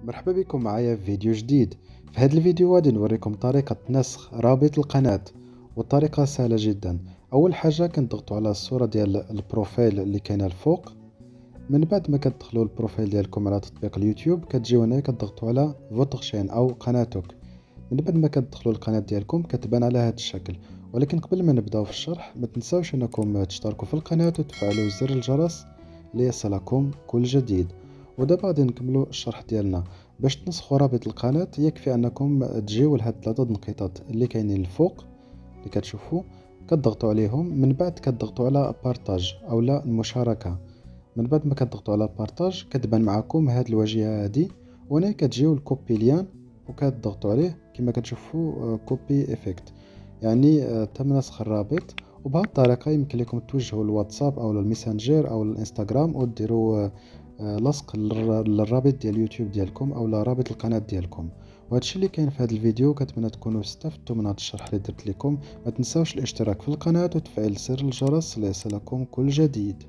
مرحبا بكم معايا في فيديو جديد. في هذا الفيديو غادي نوريكم طريقة نسخ رابط القناة، والطريقة سهلة جدا. أول حاجة كنضغطوا على الصورة ديال البروفيل اللي كاينة الفوق. من بعد ما كتدخلوا البروفيل ديالكم على تطبيق اليوتيوب كتجيو هنا كتضغطوا على فوتر شين أو قناتك. من بعد ما كتدخلوا القناة ديالكم كتبان على هذا الشكل. ولكن قبل ما نبداو في الشرح ما تنساوش انكم تشتركوا في القناة وتفعلوا زر الجرس ليصلكم كل جديد. ودابا غادي نكملوا الشرح ديالنا. باش تنسخوا رابط القناة يكفي انكم تجيو لهاد 3 نقيطات اللي كاينين الفوق اللي كتشوفوا، كتضغطوا عليهم. من بعد كتضغطوا على بارطاج اولا المشاركة. من بعد ما كتضغطوا على بارطاج كتبان معكم هاد الواجهة هادي، وهنا كتجيو الكوبي ليان وكتضغطوا عليه كما كتشوفوا كوبي افكت، يعني تم نسخ الرابط. وبهذه الطريقة يمكن لكم توجهوا الواتساب او الميسنجر او الانستغرام وديروا لصق للرابط ديال اليوتيوب ديالكم او رابط القناة ديالكم. وهادشي اللي كاين في هذا الفيديو. كنتمنى تكونوا استفدتوا من هذا الشرح اللي درت لكم. ما تنساوش الاشتراك في القناة وتفعيل زر الجرس ليصلكم كل جديد.